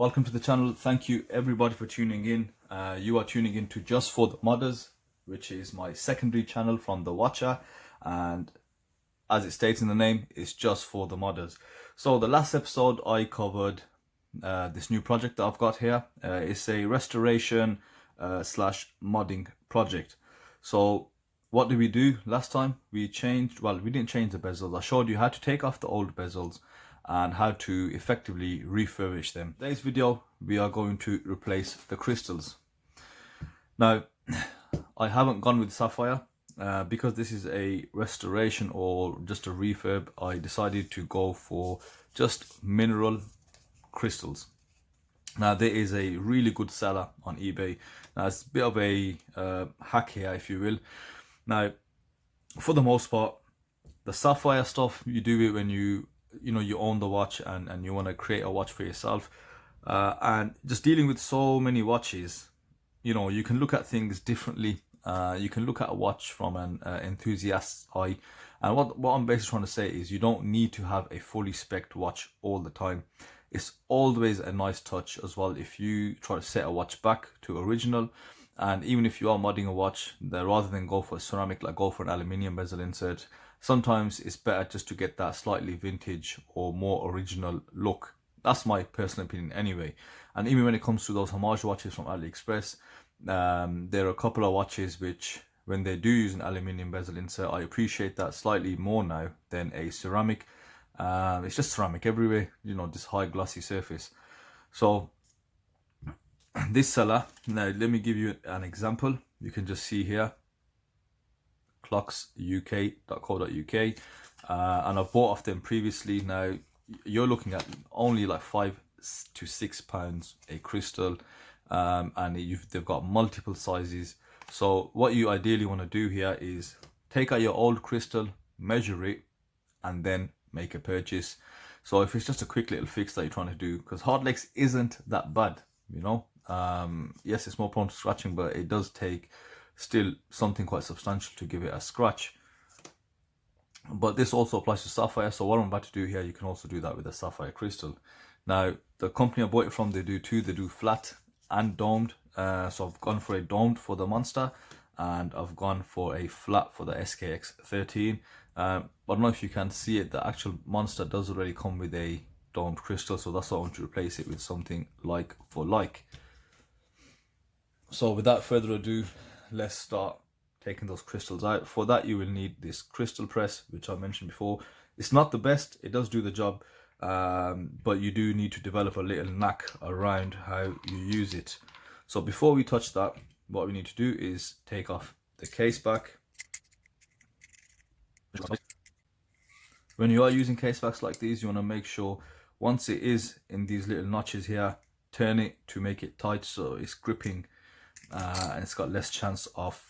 Welcome to the channel. Thank you everybody for tuning in. You are tuning in to Just for the Modders, which is my secondary channel from the Watcher, and as it states in the name, it's just for the modders. So the last episode I covered this new project that I've got here. It's a restoration slash modding project. So what did we do last time? We changed, well, we didn't change the bezels. I showed you how to take off the old bezels and how to effectively refurbish them. In today's video, we are going to replace the crystals. Now, I haven't gone with sapphire because this is a restoration or just a refurb. I decided to go for just mineral crystals. Now, there is a really good seller on eBay. Now, it's a bit of a hack here, if you will. Now, for the most part, the sapphire stuff, you do it when you own the watch and you want to create a watch for yourself. And just dealing with so many watches, you can look at things differently. You can look at a watch from an enthusiast's eye. And what I'm basically trying to say is you don't need to have a fully spec'd watch all the time. It's always a nice touch as well if you try to set a watch back to original. And even if you are modding a watch, then rather than go for a ceramic, like go for an aluminium bezel insert, sometimes it's better just to get that slightly vintage or more original look. That's my personal opinion anyway. And even when it comes to those homage watches from AliExpress, there are a couple of watches which, when they do use an aluminium bezel insert, I appreciate that slightly more now than a ceramic. It's just ceramic everywhere, this high glossy surface. So this seller, now let me give you an example. You can just see here, clocksuk.co.uk, and I've bought off them previously. Now you're looking at only like £5 to £6 a crystal, and they've got multiple sizes. So what you ideally want to do here is take out your old crystal, measure it, and then make a purchase. So if it's just a quick little fix that you're trying to do, because hard legs isn't that bad, yes, it's more prone to scratching, but it does take still something quite substantial to give it a scratch. But this also applies to sapphire, so what I'm about to do here, you can also do that with a sapphire crystal. Now, the company I bought it from, they do flat and domed. So I've gone for a domed for the Monster, and I've gone for a flat for the SKX013. I don't know if you can see it, the actual Monster does already come with a domed crystal, so that's why I want to replace it with something like for like. So without further ado, let's start taking those crystals out. For that, you will need this crystal press, which I mentioned before. It's not the best, it does do the job, but you do need to develop a little knack around how you use it. So before we touch that, what we need to do is take off the case back. When you are using case backs like these, you want to make sure once it is in these little notches here, turn it to make it tight so it's gripping, and it's got less chance of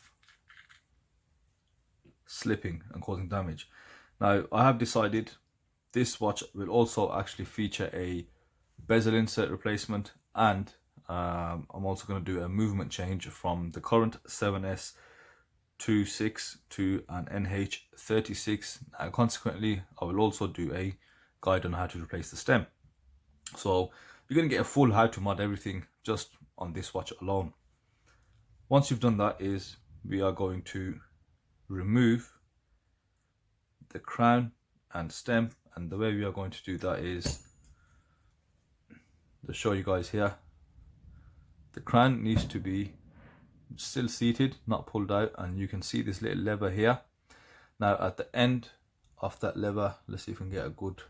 slipping and causing damage. Now, I have decided this watch will also actually feature a bezel insert replacement, and I'm also going to do a movement change from the current 7S26 to an NH36, and consequently I will also do a guide on how to replace the stem. So you're going to get a full how to mod everything just on this watch alone. Once you've done that, we are going to remove the crown and stem, and the way we are going to do that is to show you guys here. The crown needs to be still seated, not pulled out, and you can see this little lever here. Now at the end of that lever, let's see if we can get a good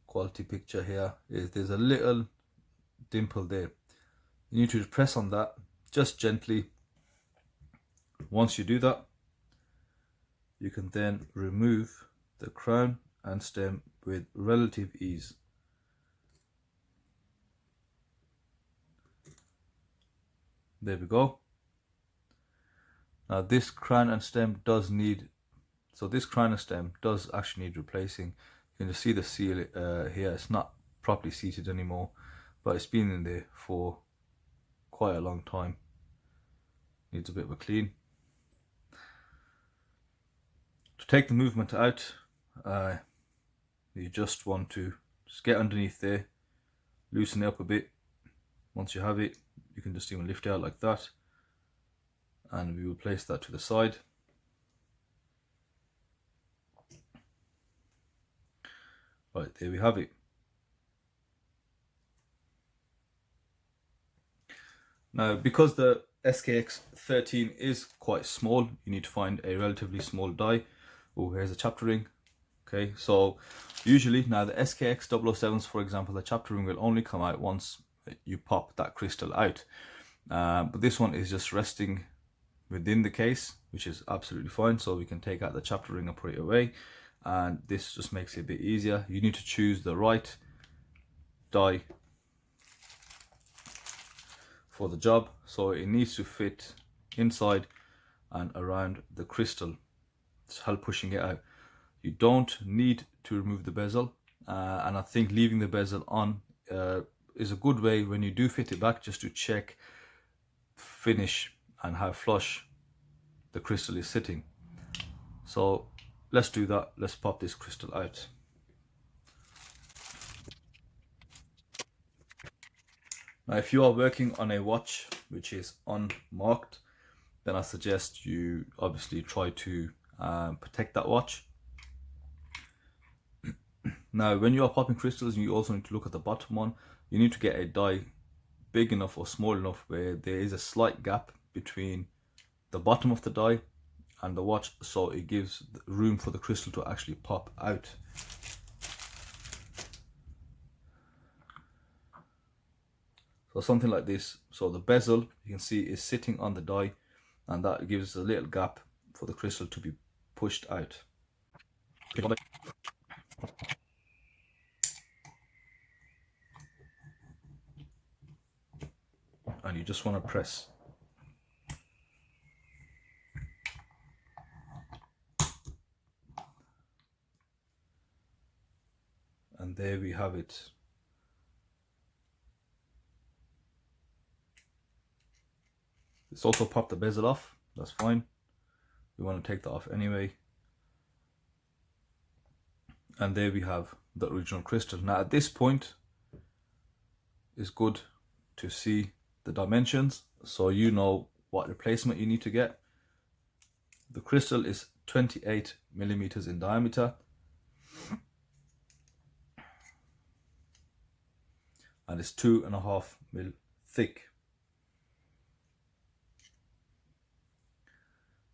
quality picture here, there's a little dimple there. You need to press on that just gently. Once you do that, you can then remove the crown and stem with relative ease. There we go. Now this crown and stem does actually need replacing. You can just see the seal here, it's not properly seated anymore, but it's been in there for quite a long time. Needs a bit of a clean. To take the movement out, you just want to get underneath there, loosen it up a bit. Once you have it, you can just even lift it out like that, and we will place that to the side. Right, there we have it. Now, because the SKX013 is quite small, you need to find a relatively small die. Oh, here's a chapter ring. Okay, so usually now the SKX007s, for example, the chapter ring will only come out once you pop that crystal out. But this one is just resting within the case, which is absolutely fine. So we can take out the chapter ring and put it away. And this just makes it a bit easier. You need to choose the right die for the job, so it needs to fit inside and around the crystal to help pushing it out. You don't need to remove the bezel, and I think leaving the bezel on is a good way when you do fit it back, just to check finish and how flush the crystal is sitting. So let's do that. Let's pop this crystal out. Now, if you are working on a watch which is unmarked, then I suggest you obviously try to protect that watch. Now, when you are popping crystals, you also need to look at the bottom one. You need to get a die big enough or small enough where there is a slight gap between the bottom of the die and the watch, so it gives room for the crystal to actually pop out. So something like this. So the bezel, you can see, is sitting on the die, and that gives a little gap for the crystal to be pushed out. And you just want to press. And there we have it. It's also popped the bezel off, that's fine. We want to take that off anyway. And there we have the original crystal. Now at this point, it's good to see the dimensions, so you know what replacement you need to get. The crystal is 28 millimeters in diameter. And it's 2.5 mil thick.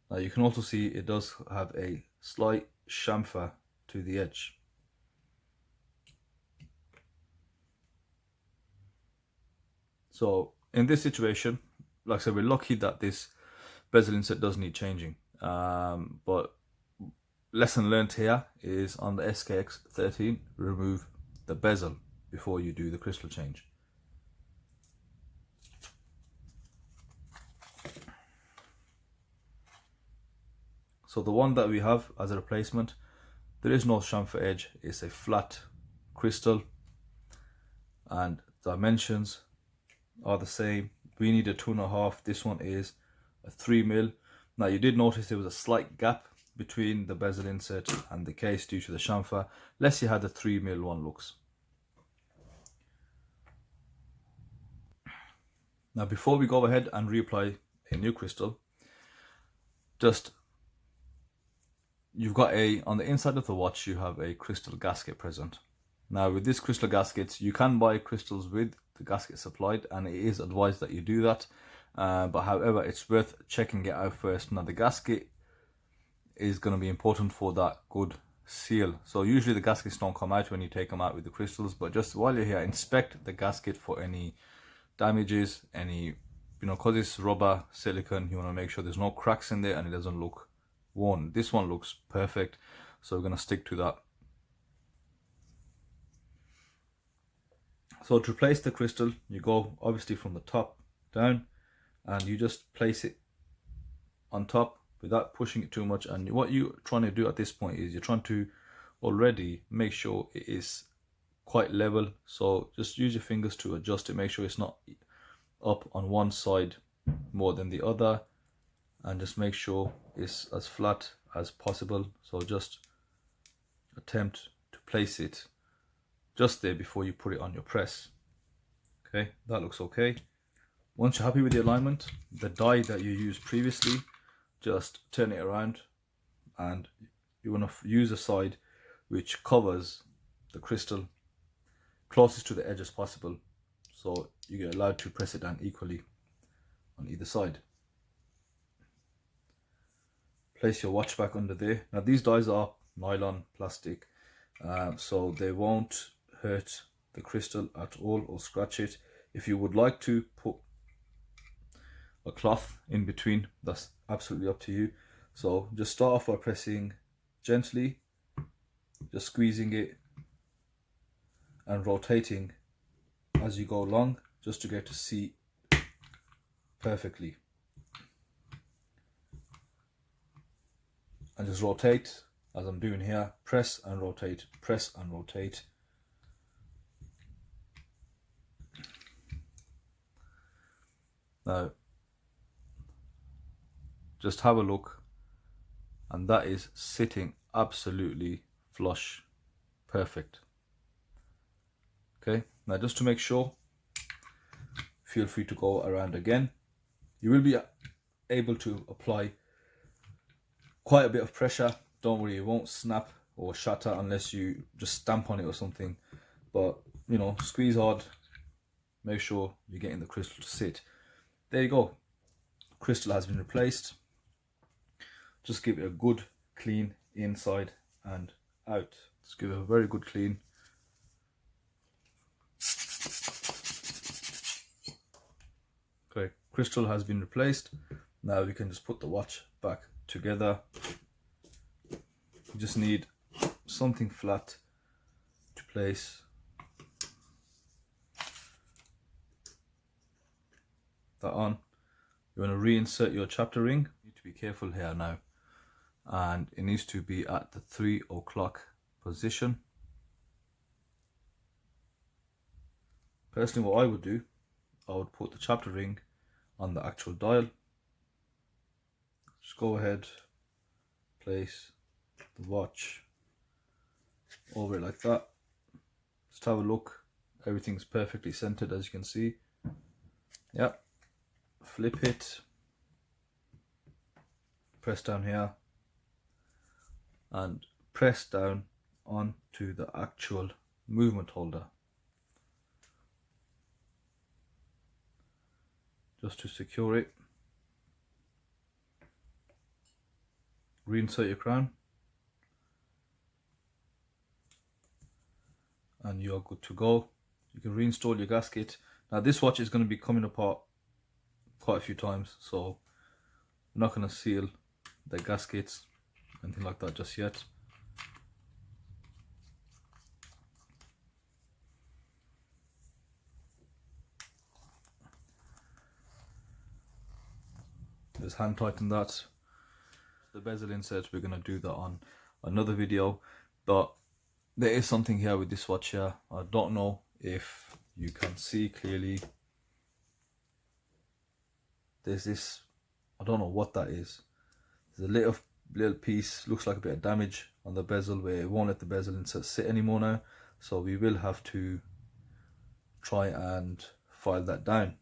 Now you can also see it does have a slight chamfer to the edge. So in this situation, like I said, we're lucky that this bezel insert does need changing. But lesson learned here is on the SKX013, remove the bezel before you do the crystal change. So the one that we have as a replacement, there is no chamfer edge, it's a flat crystal, and dimensions are the same. We need a 2.5, this one is a 3 mil. Now you did notice there was a slight gap between the bezel insert and the case due to the chamfer. Let's see how the 3 mil one looks. Now before we go ahead and reapply a new crystal, just you've got on the inside of the watch you have a crystal gasket present. Now with this crystal gaskets, you can buy crystals with the gasket supplied, and it is advised that you do that, but however it's worth checking it out first. Now the gasket is going to be important for that good seal, so usually the gaskets don't come out when you take them out with the crystals, but just while you're here, inspect the gasket for any damages, any, because it's rubber silicone, you want to make sure there's no cracks in there and it doesn't look worn. This one looks perfect, so we're going to stick to that. So to replace the crystal, you go obviously from the top down, and you just place it on top without pushing it too much. And what you're trying to do at this point is you're trying to already make sure it is quite level, so just use your fingers to adjust it, make sure it's not up on one side more than the other, and just make sure it's as flat as possible. So just attempt to place it just there before you put it on your press. Okay, that looks okay. Once you're happy with the alignment, the die that you used previously, just turn it around, and you want to use a side which covers the crystal closest to the edge as possible, so you get allowed to press it down equally on either side. Place your watch back under there. Now these dies are nylon plastic, so they won't hurt the crystal at all or scratch it. If you would like to put a cloth in between, that's absolutely up to you. So just start off by pressing gently, just squeezing it and rotating as you go along, just to get to see perfectly. And just rotate as I'm doing here, press and rotate, press and rotate. Now just have a look, and that is sitting absolutely flush, perfect. Okay, now just to make sure, feel free to go around again. You will be able to apply quite a bit of pressure. Don't worry, it won't snap or shatter unless you just stamp on it or something, but you know, squeeze hard, make sure you're getting the crystal to sit. There you go, crystal has been replaced. Just give it a good clean inside and out. Just give it a very good clean. Okay, crystal has been replaced. Now we can just put the watch back together. You just need something flat to place that on. You want to reinsert your chapter ring. You need to be careful here now, and it needs to be at the 3 o'clock position. Personally, what I would do, I would put the chapter ring on the actual dial. Just go ahead, place the watch over it like that. Just have a look, everything's perfectly centered as you can see. Yep. Flip it, press down here, and press down onto the actual movement holder, just to secure it. Reinsert your crown, and you're good to go. You can reinstall your gasket. Now this watch is going to be coming apart quite a few times, so I'm not going to seal the gaskets, anything like that just yet. Just hand tighten that. The bezel inserts, we're going to do that on another video, but there is something here with this watch here. I don't know if you can see clearly. There's this, I don't know what that is. There's a little piece, looks like a bit of damage on the bezel, where it won't let the bezel insert sit anymore now, so we will have to try and file that down,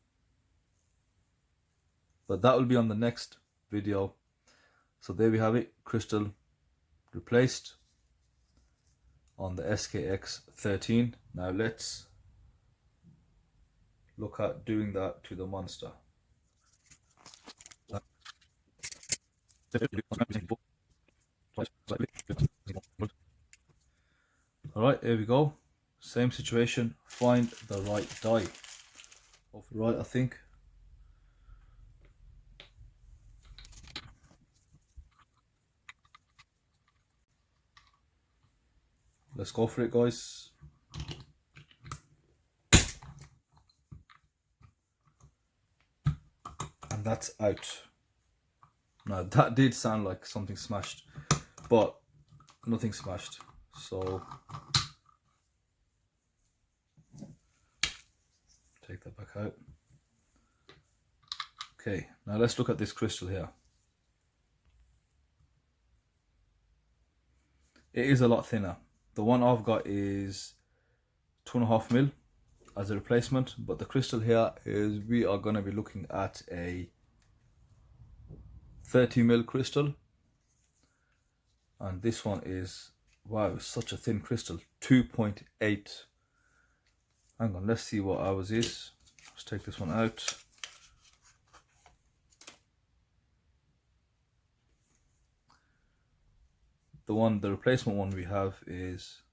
but that will be on the next video. So there we have it, crystal replaced on the SKX013. Now let's look at doing that to the monster. Alright, here we go. Same situation, find the right die. Right, I think. Let's go for it, guys. And that's out. Now that did sound like something smashed, but nothing smashed. So take that back out. Okay, now let's look at this crystal here. It is a lot thinner. The one I've got is 2.5 mil, as a replacement, but the crystal here is, we are going to be looking at a 30mm crystal, and this one is, wow, such a thin crystal, 2.8. hang on, let's see what ours is. Let's take this one out. The replacement one we have is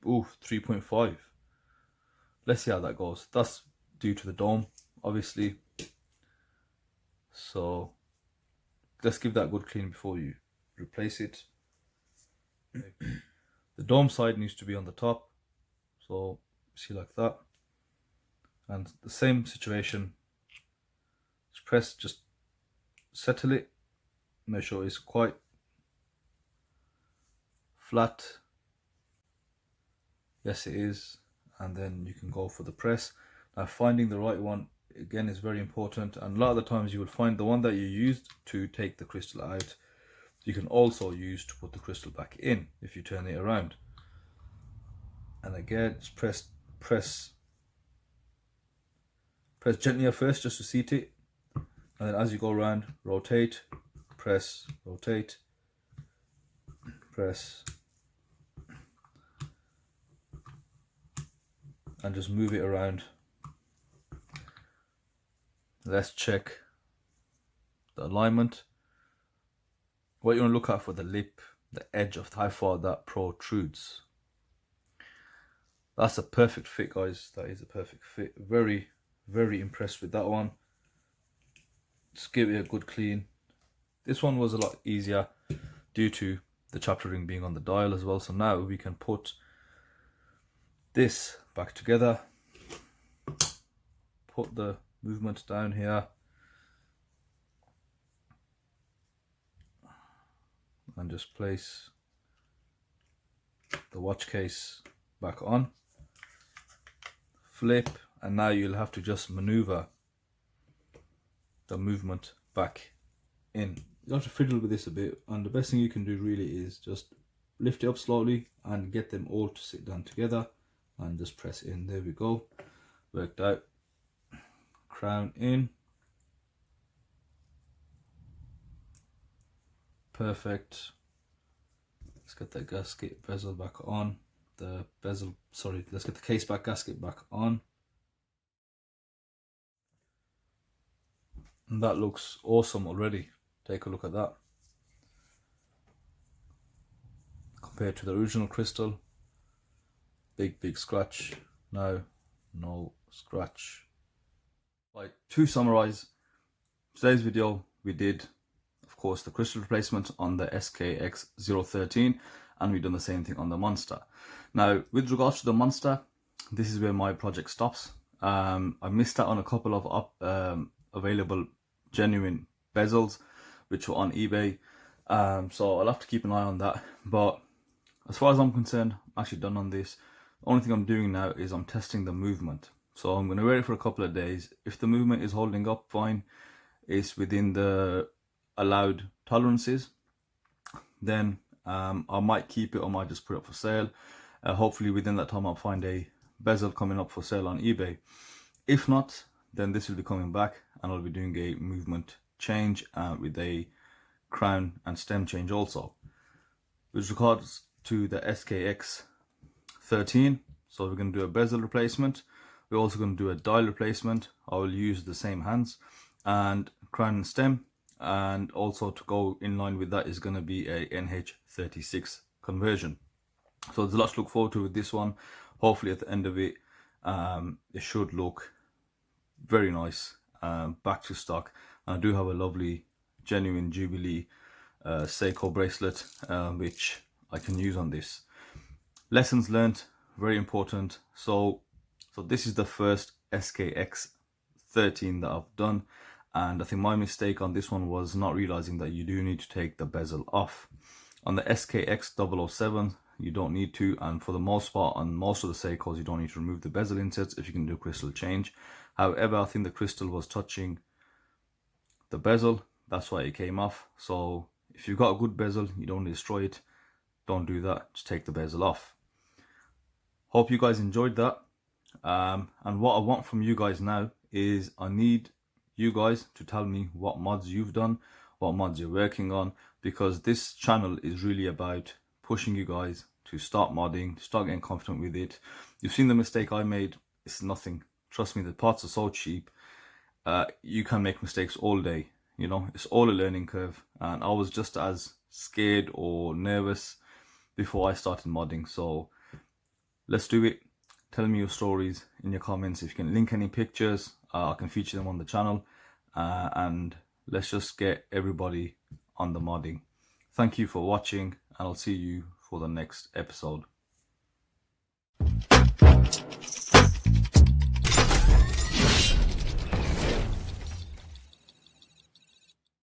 3.5. let's see how that goes. That's due to the dome, obviously, so let's give that a good clean before you replace it. The dome side needs to be on the top, so see, like that. And the same situation, just press, just settle it, make sure it's quite flat. Yes, it is. And then you can go for the press. Now, finding the right one again is very important, and a lot of the times you will find the one that you used to take the crystal out, you can also use to put the crystal back in if you turn it around. And again, just press gently at first just to seat it, and then as you go around, rotate, press, rotate, press, and just move it around. Let's check the alignment. What you want to look at for the lip, the edge of how far that protrudes. That's a perfect fit, guys. That is a perfect fit. Very, very impressed with that one. Just give it a good clean. This one was a lot easier due to the chapter ring being on the dial as well. So now we can put this back together, put the movement down here, and just place the watch case back on, flip, and now you'll have to just maneuver the movement back in. You have to fiddle with this a bit, and the best thing you can do really is just lift it up slowly and get them all to sit down together, and just press in. There we go, worked out. Crown in, perfect. Let's get that gasket bezel back on, let's get the case back gasket back on, and that looks awesome already. Take a look at that compared to the original crystal. Big scratch. Now no scratch. Right, to summarize today's video, we did, of course, the crystal replacement on the SKX013, and we've done the same thing on the Monster. Now, with regards to the Monster, this is where my project stops. I missed out on a couple of available genuine bezels which were on eBay, so I'll have to keep an eye on that. But as far as I'm concerned, I'm actually done on this. The only thing I'm doing now is I'm testing the movement. So I'm going to wear it for a couple of days. If the movement is holding up fine, it's within the allowed tolerances, then I might keep it, or might just put it up for sale. Hopefully within that time I'll find a bezel coming up for sale on eBay. If not, then this will be coming back, and I'll be doing a movement change with a crown and stem change also. With regards to the SKX013, so we're going to do a bezel replacement. We're also going to do a dial replacement. I will use the same hands, and crown and stem, and also to go in line with that is going to be a NH36 conversion. So there's a lot to look forward to with this one. Hopefully at the end of it, it should look very nice, back to stock. And I do have a lovely genuine Jubilee Seiko bracelet, which I can use on this. Lessons learned, very important. So this is the first SKX013 that I've done, and I think my mistake on this one was not realizing that you do need to take the bezel off. On the SKX007 you don't need to, and for the most part on most of the Seikos you don't need to remove the bezel inserts if you can do crystal change. However, I think the crystal was touching the bezel, that's why it came off. So if you've got a good bezel, you don't destroy it, don't do that, just take the bezel off. Hope you guys enjoyed that. And what I want from you guys now is I need you guys to tell me what mods you've done, what mods you're working on, because this channel is really about pushing you guys to start modding, start getting confident with it. You've seen the mistake I made. It's nothing. Trust me, the parts are so cheap. You can make mistakes all day. You know, it's all a learning curve. And I was just as scared or nervous before I started modding. So let's do it. Tell me your stories in your comments. If you can link any pictures, I can feature them on the channel. And let's just get everybody on the modding. Thank you for watching, and I'll see you for the next episode.